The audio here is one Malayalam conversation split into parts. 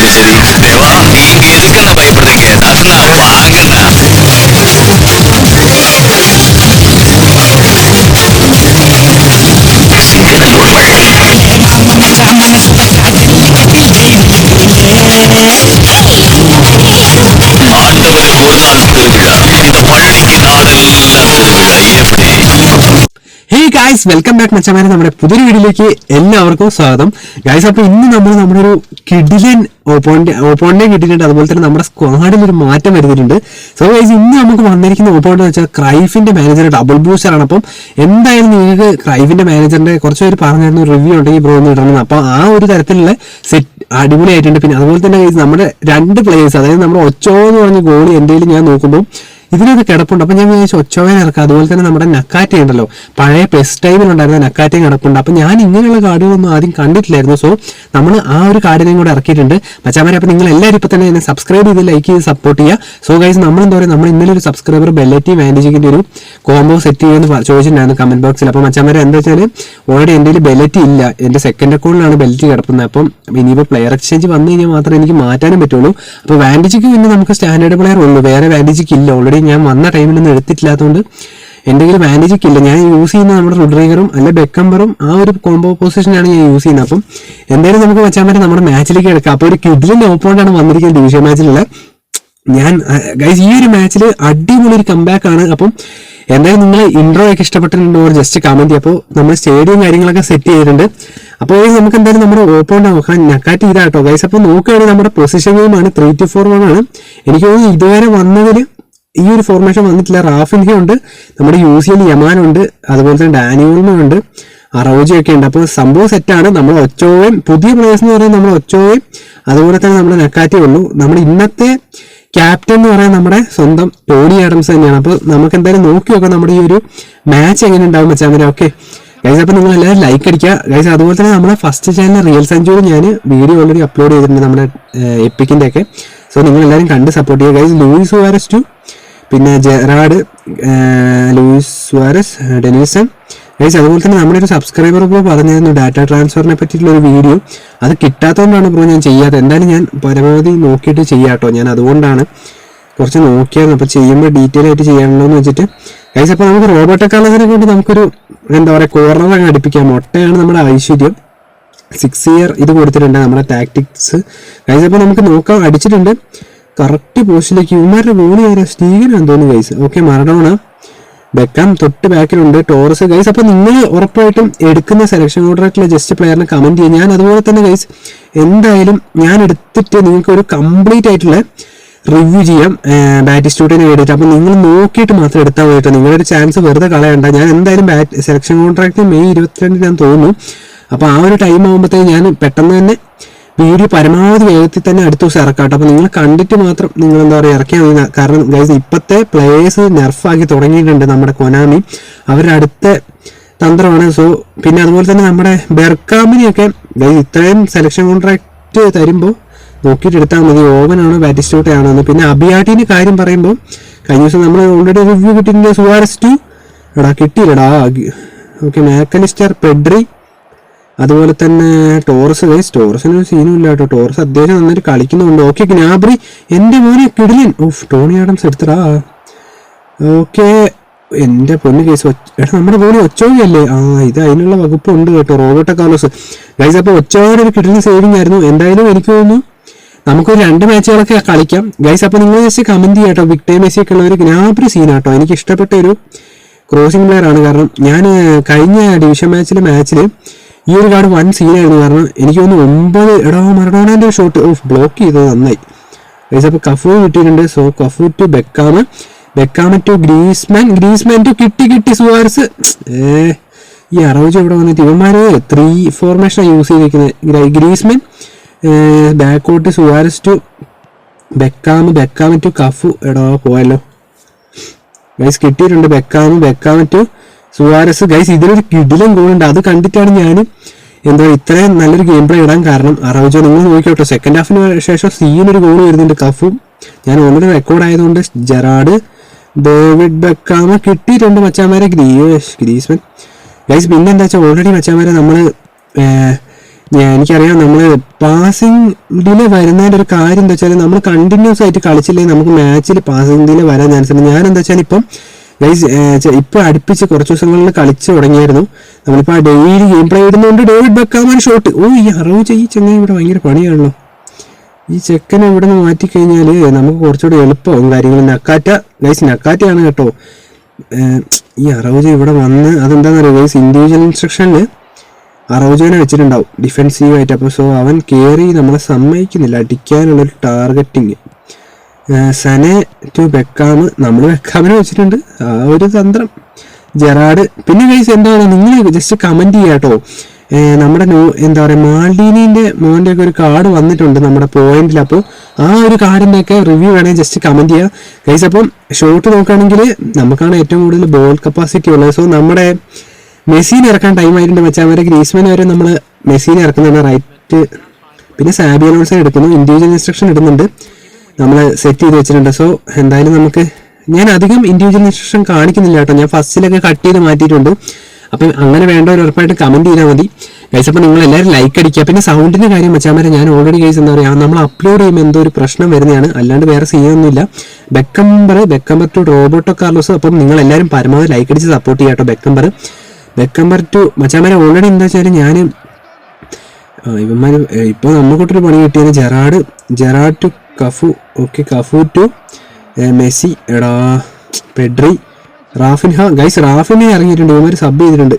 சரி தேவா, நீங்க எதுக்குன்னு பயப்படுறீங்க? சட்டுனா வாங்கண்ணா. ஆண்டவருக்கு ஒரு நாள் திருவிழா, இந்த பள்ளிக்கு நாடெல்லாம் திருவிழா. எப்படி? ഹേ ഗായ്സ്, വെൽക്കം ബാക്ക് മച്ചാമാരെ. നമ്മുടെ പുതിയൊരു വീഡിയോയിലേക്ക് എല്ലാവർക്കും സ്വാഗതം. ഗായ്സ്, അപ്പോൾ ഇന്ന് നമ്മൾ നമ്മുടെ ഒരു കിഡിലൻ ഓപ്പോണിനെ കിട്ടിയിട്ടുണ്ട്. അതുപോലെ തന്നെ നമ്മുടെ സ്ക്വാഡിൽ ഒരു മാറ്റം വരുത്തിയിട്ടുണ്ട്. സോ ഗായ്സ്, ഇന്ന് നമുക്ക് വന്നിരിക്കുന്ന ഓപ്പോണന്റ് വെച്ചാൽ ക്രൈഫിന്റെ മാനേജർ ഡബിൾ ബൂസ്റ്ററാണ്. അപ്പം എന്തായാലും നിങ്ങൾക്ക് ക്രൈഫിന്റെ മാനേജറിന്റെ കുറച്ച് പേര് പറഞ്ഞായിരുന്നു റിവ്യൂ ഉണ്ടെങ്കിൽ ബ്രോ എന്ന് ഇടണം. അപ്പോൾ ആ ഒരു തരത്തിലുള്ള സെറ്റ് അടിപൊളിയായിട്ടുണ്ട്. പിന്നെ അതുപോലെ തന്നെ ഗായ്സ്, നമ്മുടെ രണ്ട് പ്ലേയേഴ്സ്, അതായത് നമ്മുടെ ഒച്ചോ എന്ന് പറഞ്ഞ ഗോളി എന്തെങ്കിലും ഞാൻ നോക്കുമ്പോൾ ഇതിനൊക്കെ കിടപ്പുണ്ട്. അപ്പം ഞാൻ വിചാരിച്ചു ഒച്ചോവേനെ ഇറക്കാം. അതുപോലെ തന്നെ നമ്മുടെ നക്കാറ്റ ഉണ്ടല്ലോ, പഴയ പെസ് ടൈമിലുണ്ടായിരുന്ന നക്കാറ്റയും കിടപ്പുണ്ട്. അപ്പം ഞാൻ ഇങ്ങനെയുള്ള കാർഡുകളൊന്നും ആദ്യം കണ്ടിട്ടില്ലായിരുന്നു. സോ നമ്മൾ ആ ഒരു കാർഡിനെയും കൂടെ ഇറക്കിയിട്ടുണ്ട് മച്ചാമാരെ. അപ്പം നിങ്ങൾ എല്ലാവരും ഇപ്പം തന്നെ എന്നെ സബ്സ്ക്രൈബ് ചെയ്ത് ലൈക്ക് ചെയ്ത് സപ്പോർട്ട് ചെയ്യുക. സോ ഗൈസ്, നമ്മൾ എന്താ പറയുക, നമ്മൾ ഇന്നലെ ഒരു സബ്സ്ക്രൈബർ ബെല്ലറ്റി വാൻഡിജിക്കിൻ്റെ ഒരു കോംബോ സെറ്റ് ചെയ്യുമെന്ന് ചോദിച്ചിട്ടുണ്ടായിരുന്നു കമന്റ് ബോക്സിൽ. അപ്പം മച്ചാമാരെ എന്താ വെച്ചാൽ ഓൾറെഡി എൻ്റെ ബെല്ലറ്റി ഇല്ല, എൻ്റെ സെക്കൻഡ് അക്കൗണ്ടിലാണ് ബെല്ലറ്റി കിടക്കുന്നത്. അപ്പം ഇനിയിപ്പോൾ പ്ലെയർ എക്സ്ചേഞ്ച് വന്നു കഴിഞ്ഞാൽ മാത്രമേ എനിക്ക് മാറ്റാനും പറ്റുള്ളൂ. അപ്പോൾ വാൻഡിജിക്ക് പിന്നെ നമുക്ക് സ്റ്റാൻഡേർഡ് പ്ലെയർ ഉള്ളൂ, വേറെ വാൻഡിജിക്ക് ഇല്ല. ഓൾറെഡി ഞാൻ വന്ന ടൈമിലൊന്നും എടുത്തിട്ടില്ലാത്തതുകൊണ്ട് എൻ്റെ കയ്യിൽ വാൻഡിജിക്ക് ഇല്ല. ഞാൻ യൂസ് ചെയ്യുന്ന നമ്മുടെ റുഡ്രിഗറും അല്ലെ ബെക്കംബറും ആ ഒരു കോംബോ പൊസിഷനാണ് ഞാൻ യൂസ് ചെയ്യുന്നത്. അപ്പം എന്തായാലും നമുക്ക് വെച്ചാൽ പറ്റും നമ്മുടെ മാച്ചിലേക്ക് എടുക്കാം. അപ്പോൾ ഒരു കിഡിലിൻ്റെ ഓപ്പോണ്ടാണ് വന്നിരിക്കുന്നത് ഡിവിഷൻ മാച്ചിലുള്ള. ഞാൻ ഗൈസ് ഈ ഒരു മാച്ചിൽ അടിപൊളി ഒരു കംബാക്ക് ആണ്. അപ്പം എന്തായാലും നിങ്ങൾ ഇൻട്രോ ഒക്കെ ഇഷ്ടപ്പെട്ടിട്ടുണ്ടോ ജസ്റ്റ് കമന്റ് ചെയ്യുക. അപ്പോൾ നമ്മൾ സ്റ്റേഡിയം കാര്യങ്ങളൊക്കെ സെറ്റ് ചെയ്തിട്ടുണ്ട്. അപ്പോൾ നമുക്ക് എന്തായാലും നമ്മുടെ ഓപ്പോണ്ട് നോക്കാം. നക്കാറ്റ് ഇതാട്ടോ ഗൈസ്. അപ്പോൾ നോക്കുകയാണെങ്കിൽ നമ്മുടെ പൊസിഷൻ ഗെയിമാണ് 3-4-1 ആണ്. എനിക്ക് തോന്നുന്നു ഇതുവരെ വന്നതിൽ ഈ ഒരു ഫോർമേഷൻ വന്നിട്ടില്ല. റാഫിൻഹെ ഉണ്ട്, നമ്മുടെ യൂസിയൽ യമാനുണ്ട്, അതുപോലെ തന്നെ ഡാനിയോൾമുണ്ട്, അറോജയൊക്കെ ഉണ്ട്. അപ്പോൾ സംഭവം സെറ്റാണ്. നമ്മൾ ഒച്ചോയും പുതിയ പ്ലേയേഴ്സ് എന്ന് പറയുന്നത് നമ്മുടെ ഒച്ചോയും അതുപോലെ തന്നെ നമ്മുടെ നക്കാറ്റേ ഉള്ളൂ. നമ്മുടെ ഇന്നത്തെ ക്യാപ്റ്റൻ എന്ന് പറയാൻ നമ്മുടെ സ്വന്തം ടോണി ആഡംസ് തന്നെയാണ്. അപ്പോൾ നമുക്ക് എന്തായാലും നോക്കി നോക്കാം നമ്മുടെ ഈ ഒരു മാച്ച് എങ്ങനെ ഉണ്ടാവും വെച്ചാൽ. ഓക്കെ ഗൈസ്, അപ്പോൾ നിങ്ങൾ എല്ലാവരും ലൈക്ക് അടിക്കുക ഗൈസ്. അതുപോലെ തന്നെ നമ്മുടെ ഫസ്റ്റ് ചാനൽ റിയൽ സെഞ്ചുറി ഞാൻ വീഡിയോ ഓൾറെഡി അപ്ലോഡ് ചെയ്തിട്ടുണ്ട് നമ്മുടെ എപ്പിക്കിൻ്റെ ഒക്കെ. സോ നിങ്ങൾ എല്ലാവരും കണ്ട് സപ്പോർട്ട് ചെയ്യുക ഗൈസ്. ലൂയിസ് സുവാരസ് ടു, പിന്നെ ജെറാഡ്, ലൂയിസ് സുവാരസ്, ഡെനീസൺ ഗൈസ്. അതുപോലെ തന്നെ നമ്മുടെ ഒരു സബ്സ്ക്രൈബർ ബ്രോ പറഞ്ഞിരുന്നു ഡാറ്റ ട്രാൻസ്ഫറിനെ പറ്റിയിട്ടുള്ള ഒരു വീഡിയോ. അത് കിട്ടാത്തതുകൊണ്ടാണ് ബ്രോ ഞാൻ ചെയ്യാത്തത്. എന്തായാലും ഞാൻ പരമാവധി നോക്കിയിട്ട് ചെയ്യാം കേട്ടോ. ഞാൻ അതുകൊണ്ടാണ് കുറച്ച് നോക്കിയായിരുന്നു. അപ്പോൾ ചെയ്യുമ്പോൾ ഡീറ്റെയിൽ ആയിട്ട് ചെയ്യണമല്ലോ എന്ന് വെച്ചിട്ട് ഗൈസ്. അപ്പോൾ നമുക്ക് റോബോട്ട് കളസിനെ കൊണ്ട് നമുക്കൊരു എന്താ പറയുക കോർണറൊക്കെ അടുപ്പിക്കാം. മുട്ടയാണ് നമ്മുടെ ഐശ്വര്യം. 6 ഇയർ ഇത് കൊടുത്തിട്ടുണ്ട് നമ്മുടെ ടാക്ടിക്സ് ഗൈസ്. അപ്പോൾ നമുക്ക് നോക്കാം. അടിച്ചിട്ടുണ്ട് കറക്റ്റ് പോസ്റ്റിലേക്ക്. ഇവന്മാരുടെ ഗോളി ആരാ? സ്റ്റീഗനാന്ന് തോന്നുന്നു ഗൈസ്. ഓക്കെ, മറഡോണ, ബെക്കാം തൊട്ട് ബാക്കിലുണ്ട്, ടോറസ് ഗൈസ്. അപ്പോൾ നിങ്ങൾ ഉറപ്പായിട്ടും എടുക്കുന്ന സെലക്ഷൻ ഓർഡറായിട്ടുള്ള ജസ്റ്റ് പ്ലെയറിനെ കമന്റ് ചെയ്യുക. ഞാൻ അതുപോലെ തന്നെ ഗൈസ് എന്തായാലും ഞാൻ എടുത്തിട്ട് നിങ്ങൾക്ക് ഒരു കംപ്ലീറ്റ് ആയിട്ടുള്ള റിവ്യൂ ചെയ്യാം ബാറ്റിസ്റ്റൂട്ടിന് വേണ്ടിയിട്ട്. അപ്പോൾ നിങ്ങൾ നോക്കിയിട്ട് മാത്രം എടുത്താൽ പോയിട്ട് നിങ്ങളൊരു ചാൻസ് വെറുതെ കളയണ്ട. ഞാൻ എന്തായാലും സെലക്ഷൻ കോൺട്രാക്ട് മെയ് 22 തോന്നുന്നു. അപ്പോൾ ആ ഒരു ടൈം ആകുമ്പോഴത്തേക്ക് ഞാൻ പെട്ടെന്ന് തന്നെ വീഡിയോ പരമാവധി വേഗത്തിൽ തന്നെ അടുത്ത ദിവസം ഇറക്കാട്ടോ. അപ്പോൾ നിങ്ങൾ കണ്ടിട്ട് മാത്രം നിങ്ങൾ എന്താ പറയുക ഇറക്കിയാൽ മതി. കാരണം ഗൈസ് ഇപ്പോഴത്തെ പ്ലേയേഴ്സ് നെർഫാക്കി തുടങ്ങിയിട്ടുണ്ട് നമ്മുടെ കൊനാമി. അവരുടെ അടുത്ത തന്ത്രമാണ്. സോ പിന്നെ അതുപോലെ തന്നെ നമ്മുടെ ബെർക്കാമിനെയൊക്കെ ഗൈസ് ഇത്രയും സെലക്ഷൻ കോൺട്രാക്ട് തരുമ്പോൾ നോക്കിയിട്ട് എടുത്താൽ മതി. ഓവനാണോ ബാറ്റിസ്റ്റൂട്ടയാണോ എന്ന്. പിന്നെ അബിയാട്ടിൻ്റെ കാര്യം പറയുമ്പോൾ കഴിഞ്ഞ ദിവസം നമ്മൾ ഓൾറെഡി റിവ്യൂ കിട്ടിയിട്ടുണ്ട്. സുവാരസ് ടു എടാ കിട്ടിയില്ലടാ. ഓക്കെ, മാക്കലിസ്റ്റർ, പെഡ്രി, അതുപോലെ തന്നെ ടോറസ് ഗൈസ്. ടോറസിനൊരു സീനും ഇല്ല കേട്ടോ. ടോറസ് അത്യാവശ്യം നന്നായിട്ട് കളിക്കുന്നുണ്ട്. ഓക്കെ, ഗ്നാബ്രി എൻ്റെ മോനെ കിടിലൻ. ഓഫ്, ടോണി ആഡംസ് എടുത്തടാ. ഓക്കെ, എൻ്റെ പൊന്ന് ഗൈസ്. എടാ നമ്മുടെ മോനെ ഒച്ചോകയല്ലേ? ഇത് അതിനുള്ള വകുപ്പുണ്ട് കേട്ടോ. Roberto Carlos guys. അപ്പോൾ ഒച്ചോയുടെ ഒരു കിടിലൻ സേവിങ് ആയിരുന്നു. എന്തായാലും എനിക്ക് തോന്നുന്നു നമുക്കൊരു 2 മാച്ചുകളൊക്കെ കളിക്കാം ഗൈസ്. അപ്പോൾ നിങ്ങൾ ജസ്റ്റ് കമന്റ് ചെയ്യാം കേട്ടോ. വിക്ടേ മെസ്സി ഒക്കെ ഉള്ള ഒരു ഗ്നാബ്രി സീനാട്ടോ. എനിക്ക് ഇഷ്ടപ്പെട്ട ഒരു ക്രോസിംഗ് പ്ലെയർ ആണ്. കാരണം ഞാൻ കഴിഞ്ഞ ഡിവിഷൻ മാച്ചിൽ ഈ ഒരു കാർഡ് 1 സീനായിരുന്നു. കാരണം എനിക്ക് തോന്നുന്നു 9 എടാ മറഡോണേൻ്റെ ഒരു ഷോട്ട് ഓഫ് ബ്ലോക്ക് ചെയ്തത് നന്നായി ഗൈസ്. അപ്പോൾ കഫു കിട്ടിയിട്ടുണ്ട്. So Cafu to Beckham, Beckham to Griezmann to കിട്ടി സുവാരസ്. ഈ അറോജ് ഇവിടെ വന്നിട്ട് ഇവന്മാർ 3 ഫോർമേഷനാണ് യൂസ് ചെയ്തിരിക്കുന്നത്. ഗ്രീസ്മാൻ ബാക്കോട്ട്, Suarez to Beckham to Cafu. എടാ പോയല്ലോ ഗൈസ്. കിട്ടിയിട്ടുണ്ട് ബെക്കാം ടു സുവാരസ് ഗൈസ്. ഇതിലൊരു കിടിലൻ ഗോളുണ്ട്. അത് കണ്ടിട്ടാണ് ഞാൻ എന്താ ഇത്രയും നല്ലൊരു ഗെയിം പ്ലേ ഇടാൻ കാരണം. അറോജോ നിങ്ങൾ നോക്കിയോട്ടോ, സെക്കൻഡ് ഹാഫിന് ശേഷം സീനൊരു ഗോൾ വരുന്നുണ്ട് കഫു. ഞാൻ ഓൾറെഡി റെക്കോർഡ് ആയതുകൊണ്ട് ജെറാഡ്, ഡേവിഡ് ബെക്കാം കിട്ടിയിട്ടുണ്ട് മച്ചാമാരെ. Griezmann guys. പിന്നെ എന്താ വെച്ചാൽ ഓൾറെഡി മച്ചാമാരെ നമ്മൾ എനിക്കറിയാം നമ്മൾ പാസിംഗ് ഡിലേ വരുന്നതിൻ്റെ ഒരു കാര്യം എന്താ വെച്ചാൽ നമ്മൾ കണ്ടിന്യൂസ് ആയിട്ട് കളിച്ചില്ലെങ്കിൽ നമുക്ക് മാച്ചിൽ പാസിംഗ് ഡിലേ വരാൻ ചാൻസ് ഉണ്ട്. ഞാൻ എന്താ വെച്ചാൽ ഇപ്പം ഗൈസ് ഇപ്പം അടുപ്പിച്ച് കുറച്ച് ദിവസങ്ങളിൽ കളിച്ച് തുടങ്ങിയായിരുന്നു. നമ്മളിപ്പോൾ ഡെയിലി ഗെയിം പ്ലേ ഇടുന്നതുകൊണ്ട് ഡേവിഡ് ബെക്കാമാണ് ഷോട്ട്. ഈ അറോജ് ഈ ചെങ്ങ ഇവിടെ ഭയങ്കര പണിയാണല്ലോ. ഈ ചെക്കനെ ഇവിടെ നിന്ന് മാറ്റിക്കഴിഞ്ഞാൽ നമുക്ക് കുറച്ചുകൂടി എളുപ്പമാവും കാര്യങ്ങൾ. നക്കാറ്റ ഗൈസ് നക്കാറ്റയാണ് കേട്ടോ. ഈ അറോജ് ഇവിടെ വന്ന് അതെന്താണെന്ന് അറിയാം ഗൈസ്, ഇൻഡിവിജ്വൽ ഇൻസ്ട്രക്ഷനിൽ അറോജോനെ വെച്ചിട്ടുണ്ടാവും ഡിഫെൻസീവായിട്ട്. അപ്പോൾ സോ അവൻ കയറി നമ്മളെ സമ്മതിക്കുന്നില്ല അടിക്കാനുള്ളൊരു ടാർഗറ്റിങ്. സനെ ടു ബെക്കാം, നമ്മൾ ബെക്കാമിനെ വെച്ചിട്ടുണ്ട്. ആ ഒരു തന്ത്രം ജെറാഡ്. പിന്നെ ഗൈസ് എന്താണ് നിങ്ങൾ ജസ്റ്റ് കമൻറ്റ് ചെയ്യുക കേട്ടോ. നമ്മുടെ എന്താ പറയുക മാൾഡീനിൻ്റെ മോൻ്റെ ഒക്കെ ഒരു കാർഡ് വന്നിട്ടുണ്ട് നമ്മുടെ പോയിന്റിൽ. അപ്പോൾ ആ ഒരു കാർഡിൻ്റെ ഒക്കെ റിവ്യൂ വേണമെങ്കിൽ ജസ്റ്റ് കമൻറ്റ് ചെയ്യുക ഗൈസ്. അപ്പം ഷോട്ട് നോക്കുകയാണെങ്കിൽ നമുക്കാണ് ഏറ്റവും കൂടുതൽ ബോൾ കപ്പാസിറ്റി ഉള്ളത്. സോ നമ്മുടെ മെസ്സിനെ ഇറക്കാൻ ടൈം ആയിട്ടുണ്ട് വെച്ചാൽ അവരെ ഗ്രീസ്മാൻ വരെ നമ്മൾ മെസ്സിനെ ഇറക്കുന്നുണ്ട് റൈറ്റ്. പിന്നെ സാബി അലോൺസോ എടുക്കുന്നു, ഇൻഡിവിജ്വൽ ഇൻസ്ട്രക്ഷൻ ഇടുന്നുണ്ട്, നമ്മൾ സെറ്റ് ചെയ്ത് വെച്ചിട്ടുണ്ട്. സോ എന്തായാലും നമുക്ക് ഞാൻ അധികം ഇൻഡിവിജ്വൽ ഇൻസ്ട്രക്ഷൻ കാണിക്കുന്നില്ല കേട്ടോ. ഞാൻ ഫസ്റ്റിലൊക്കെ കട്ട് ചെയ്ത് മാറ്റിയിട്ടുണ്ട്. അപ്പം അങ്ങനെ വേണ്ടവർ ഉറപ്പായിട്ട് കമൻറ്റ് ചെയ്താൽ മതി ഗൈസ്. അപ്പോൾ നിങ്ങൾ എല്ലാവരും ലൈക്ക് അടിക്കുക. പിന്നെ സൗണ്ടിൻ്റെ കാര്യം വെച്ചാൽ വരെ ഞാൻ ഓൾറെഡി ഗൈസ് എന്താ പറയുക നമ്മൾ അപ്ലോഡ് ചെയ്യുമ്പോൾ എന്തോ ഒരു പ്രശ്നം വരുന്നതാണ്, അല്ലാണ്ട് വേറെ സീനൊന്നുമില്ല. Beckenbauer to Roberto Carlos. അപ്പം നിങ്ങൾ എല്ലാവരും പരമാവധി ലൈക്ക് അടിച്ച് സപ്പോർട്ട് ചെയ്യാം കേട്ടോ. ബെക്കംബർ ടു മച്ചാമാരെ ഓൾറെഡി എന്താ വെച്ചാൽ ഞാൻ ഇവന്മാർ ഇപ്പോൾ നമ്മൾക്കൊട്ടൊരു പണി കിട്ടിയത് Gerrard to Cafu. Okay, Cafu to Messi. എടാ പെഡ്രി, റാഫിൻഹ ഗൈസ്. റാഫിനെ ഇറങ്ങിയിട്ടുണ്ട്, ഇവന്മാർ സബ് ചെയ്തിട്ടുണ്ട്.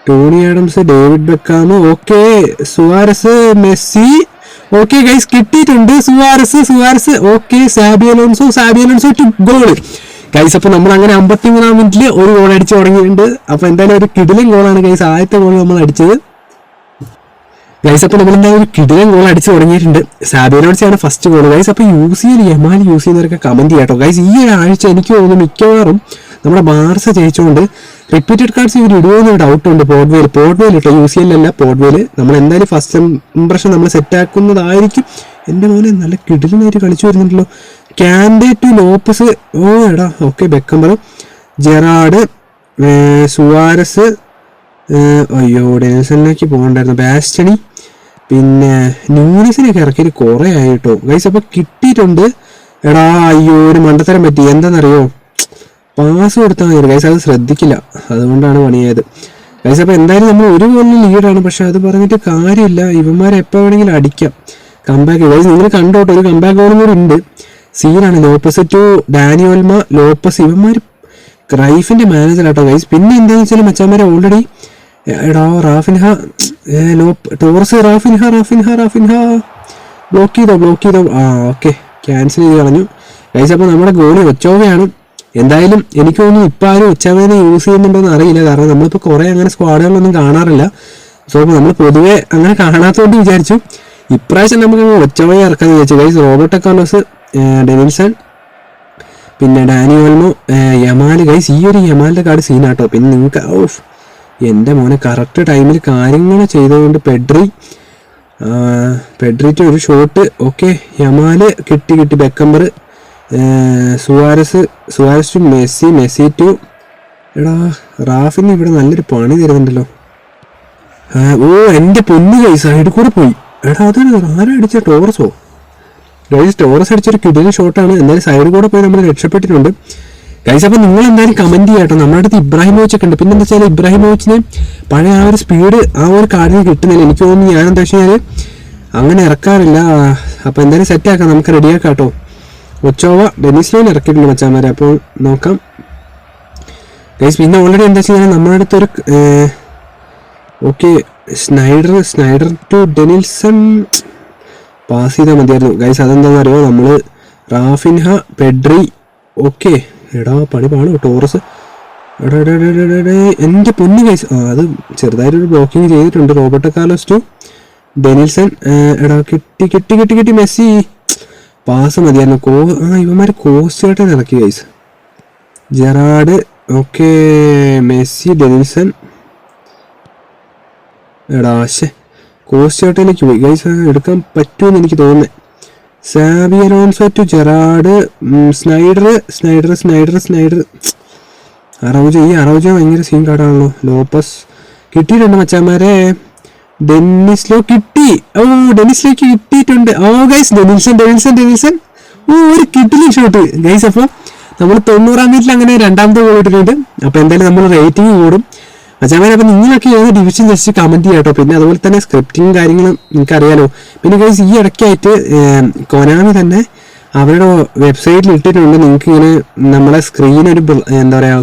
Tony Adams, David Beckham. Okay, Suarez, Messi. Okay guys കിട്ടിയിട്ടുണ്ട്. Suarez. Okay, Xabi Alonso to goal guys. അപ്പോൾ നമ്മൾ അങ്ങനെ 53-ാം മിനിറ്റിൽ ഒരു ഗോൾ അടിച്ച് തുടങ്ങിയിട്ടുണ്ട്. അപ്പോൾ എന്തായാലും ഒരു കിടിലൻ ഗോളാണ് ഗൈസ്. ആദ്യത്തെ ഗോൾ നമ്മൾ അടിച്ചത് ഗൈസ്. അപ്പോൾ നമ്മൾ എന്തായാലും ഒരു കിടിലൻ ഗോൾ അടിച്ച് തുടങ്ങിയിട്ടുണ്ട്. സാബിയോടാണ് ഫസ്റ്റ് ഗോൾ ഗൈസ്. അപ്പോൾ യമാൽ യൂസ് ചെയ്യുന്നവരൊക്കെ കമൻറ്റ് ചെയ്യാം കേട്ടോ ഗൈസ്. ഈ ഒരാഴ്ച എനിക്ക് തോന്നുന്നു മിക്കവാറും നമ്മുടെ ബാർസ ജയിച്ചുകൊണ്ട് റിപ്പീറ്റഡ് കാർഡ്സ് ഇവർ ഇടുമെന്നൊരു ഡൗട്ടുണ്ട്. പോർട്ട്വേൽ കേട്ടോ, UCL അല്ല പോർട്ട്വേൽ. നമ്മൾ എന്തായാലും ഫസ്റ്റ് ഇംപ്രഷൻ നമ്മൾ സെറ്റാക്കുന്നതായിരിക്കും. എൻ്റെ മോനെ നല്ല കിടിലനായിട്ട് കളിച്ചു വരുന്നുണ്ടല്ലോ. കാൻഡേ ടു ലോപ്പസ്. എടാ ഓക്കെ, ബെക്കംബർ, ജെറാഡ്, സുവാരസ്. അയ്യോ ഡെനിൽസണിലേക്ക് പോകണ്ടായിരുന്നു. ബാസ്റ്റണി, പിന്നെ ന്യൂനസിനെയൊക്കെ ഇറക്കിയിട്ട് കുറേ ആയിട്ടോ ഗൈസ്. അപ്പോൾ കിട്ടിയിട്ടുണ്ട്. എടാ അയ്യോ ഒരു മണ്ടത്തരം പറ്റി. എന്താണെന്നറിയോ, പാസ് കൊടുത്താൽ മതി ഗൈസ്, അത് ശ്രദ്ധിക്കില്ല, അതുകൊണ്ടാണ് പണിയായത് ഗൈസ്. അപ്പോൾ എന്തായാലും നമ്മൾ ഒരു ഗോളിന് ലീഡാണ്, പക്ഷെ അത് പറഞ്ഞിട്ട് കാര്യമില്ല. ഇവന്മാരെ എപ്പോൾ വേണമെങ്കിലും അടിക്കാം. കംബാക്ക് ഗൈസ് നിങ്ങൾ കണ്ടോട്ടോ, ഒരു കംബാക്ക് ഗോളും കൂടി ഉണ്ട്. സീനാണ്. Lopez to ഡാനിയോൽമ. ലോപ്പസ് ഇവന്മാർ ക്രൈഫിന്റെ മാനേജറാട്ടോ ഗൈസ്. പിന്നെ എന്താണെന്ന് വെച്ചാൽ മച്ചാന്മാരെ ഓൾറെഡി എടാ റാഫിൻഹ ടോറസ്, റാഫിൻഹ ബ്ലോക്ക് ചെയ്തോ. ഓക്കെ, ക്യാൻസൽ ചെയ്ത് കളഞ്ഞു ഗൈസ്. അപ്പോൾ നമ്മുടെ ഗോളി ഒച്ചോവയാണ്. എന്തായാലും എനിക്ക് തോന്നുന്നു ഇപ്പം ആരും ഒച്ചോവേനെ യൂസ് ചെയ്യുന്നുണ്ടോയെന്ന് അറിയില്ല, കാരണം നമ്മളിപ്പോൾ കുറേ അങ്ങനെ സ്ക്വാഡുകളൊന്നും കാണാറില്ല. സോ നമ്മൾ പൊതുവെ അങ്ങനെ കാണാത്തതുകൊണ്ട് വിചാരിച്ചു ഇപ്രാവശ്യം നമുക്ക് ഒച്ചോവയെ ഇറക്കാന്ന് വിചാരിച്ചു ഗൈസ്. റോബർട്ടോ കാർലോസ്, ഡെനിൽസൺ, പിന്നെ ഡാനിയോൽമോ, യമാൽ ഗൈസ്. ഈ ഒരു യമാലിൻ്റെ കാർഡ് സീനാട്ടോ. പിന്നെ നിങ്ങൾക്ക് എൻ്റെ മോനെ കറക്റ്റ് ടൈമിൽ കാര്യങ്ങൾ ചെയ്തുകൊണ്ട് പെഡ്രി ടു ഒരു ഷോട്ട്. ഓക്കെ, യമാൽ കിട്ടി. ബെക്കംബർ, സുവാരസ് ടു മെസ്സി ടു എടാ റാഫിന് ഇവിടെ നല്ലൊരു പണി തരുന്നുണ്ടല്ലോ. എൻ്റെ പൊന്നു ഗൈസ്, സൈഡിൽ കൂടെ പോയി. എടാ അതൊരു ആരാ അടിച്ച ടോറസോ ഗൈസ്? ടോറസ് അടിച്ചൊരു കിടിലൻ ഷോട്ടാണ്. എന്തായാലും സൈഡിൽ കൂടെ പോയി നമ്മൾ രക്ഷപ്പെട്ടിട്ടുണ്ട് ഗൈസ്. അപ്പോൾ നിങ്ങൾ എന്തായാലും കമൻറ്റ് ചെയ്യാം കേട്ടോ. നമ്മുടെ അടുത്ത് ഇബ്രാഹിമോവിച്ച് ഒക്കെ ഉണ്ട്. പിന്നെ എന്താ വെച്ചാൽ ഇബ്രാഹിമോവിച്ചിന് പഴയ ആ ഒരു സ്പീഡ് ആ ഒരു കാർഡിന് കിട്ടുന്നില്ല. എനിക്ക് തോന്നുന്നു ഞാൻ എന്താ വെച്ച് കഴിഞ്ഞാൽ അങ്ങനെ ഇറക്കാറില്ല. അപ്പോൾ എന്തായാലും സെറ്റാക്കാം, നമുക്ക് റെഡിയാക്കാം കേട്ടോ. ഒച്ചോവ, ഡെനിസ്ലോൻ ഇറക്കിയിട്ടുണ്ട് മച്ചാന്മാരെ. അപ്പോൾ നോക്കാം ഗൈസ്. പിന്നെ ഓൾറെഡി എന്താ വെച്ച് കഴിഞ്ഞാൽ നമ്മുടെ അടുത്തൊരു okay Sneijder to Denilson pass ചെയ്താൽ മതിയായിരുന്നു ഗൈസ്. അതെന്താണെന്ന് അറിയോ, നമ്മൾ റാഫിൻഹ, പെഡ്രി. ഓക്കെ, എടാ പണി പാണോ ടോറസ്. എൻ്റെ പൊന്നു ഗൈസ്. അത് ചെറുതായിട്ടൊരു ബ്ലോക്കിങ് ചെയ്തിട്ടുണ്ട്. Roberto Carlos to Denilson. എടാ കിട്ടി മെസ്സി. പാസ് മതിയായിരുന്നു. ഇവന്മാർ കോസ്റ്റായിട്ട് ഇറക്കി guys. Gerrard, okay, Messi, Denilson. എടാ കോസ്റ്റായിട്ടിലേക്ക് പോയി ഗൈസ്. എടുക്കാൻ പറ്റുമെന്ന് എനിക്ക് തോന്നുന്നത്. Xabi Alonso to Gerrard, Sneijder. Araujo ഭയങ്കര സീൻ കാർഡാണല്ലോ. ലോപ്പസ് കിട്ടിയിട്ടുണ്ട് മച്ചാന്മാരെ. ഡെന്നിസ്ലോ കിട്ടി. ഓ ഡെന്നിസ്ലോക്ക് കിട്ടിയിട്ടുണ്ട്. ഓ ഗൈസ് ഡെനിൽസൺ ഒരു കിട്ടില്ല ഷോട്ട് ഗൈസ്. അപ്പൊ നമ്മൾ 90-ാം മിനിറ്റിൽ അങ്ങനെ രണ്ടാമത്തെ ഗോൾ ഇട്ടിട്ടുണ്ട്. അപ്പൊ എന്തായാലും നമ്മൾ റേറ്റിംഗ് കൂടും മച്ചാമാരെ. അപ്പൊ നിങ്ങളൊക്കെ ഏത് ഡിവിഷൻ ജസ്റ്റ് കമന്റ് ചെയ്യാം കേട്ടോ. പിന്നെ അതുപോലെ തന്നെ സ്ക്രിപ്റ്റിംഗ് കാര്യങ്ങളും നിങ്ങൾക്ക് അറിയാലോ. പിന്നെ ഗൈസ് ഈ ഇടയ്ക്കായിട്ട് കൊനാമി തന്നെ അവരുടെ വെബ്സൈറ്റിൽ ഇട്ടിട്ടുണ്ട്. നിങ്ങൾക്ക് ഇങ്ങനെ നമ്മളെ സ്ക്രീൻ ഒരു എന്താ പറയാ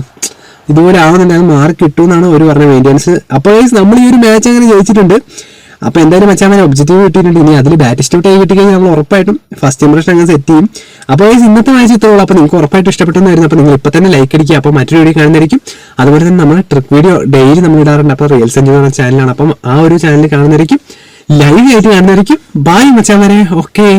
ഇതുപോലെ ആവുന്നുണ്ട്, അത് മാർക്ക് കിട്ടുമെന്നാണ് ഒരു പറഞ്ഞ മെയിൻ്റെനൻസ്. അപ്പോൾ ഗൈസ് നമ്മൾ ഈ ഒരു മാച്ച് അങ്ങനെ ജയിച്ചിട്ടുണ്ട്. അപ്പോൾ എന്തായാലും മച്ചാമാരെ ഒബ്ജക്റ്റീവ് കിട്ടിയിട്ടുണ്ട്. ഇനി അതിൽ ബാറ്റ് ഔട്ട് ആയി കിട്ടിക്കഴിഞ്ഞാൽ നമ്മൾ ഉറപ്പായിട്ടും ഫസ്റ്റ് ഇംപ്രഷൻ അങ്ങനെ സെറ്റ് ചെയ്യും. അപ്പോൾ ഗൈസ് ഇന്നത്തെ മാച്ച് ഇത്രയുള്ളൂ. അപ്പോൾ നിങ്ങൾക്ക് ഉറപ്പായിട്ട് ഇഷ്ടപ്പെട്ടെന്നായിരുന്നു. അപ്പോൾ നിങ്ങൾ ഇപ്പോൾ തന്നെ ലൈക്ക് അടിക്കുക. അപ്പോൾ മറ്റൊരു വീഡിയോ കാണുന്നതായിരിക്കും. അതുപോലെ തന്നെ നമ്മൾ ട്രിക്ക് വീഡിയോ ഡെയിലി നമ്മൾ ഇടാറുണ്ട്. അപ്പോൾ റിയൽ സെഞ്ചുറി എന്ന ചാനലാണ്. അപ്പം ആ ഒരു ചാനൽ കാണുന്നതായിരിക്കും, ലൈവ് ആയിട്ട് കാണുന്നതായിരിക്കും. ബൈ മച്ചാമാരെ. ഓക്കെ.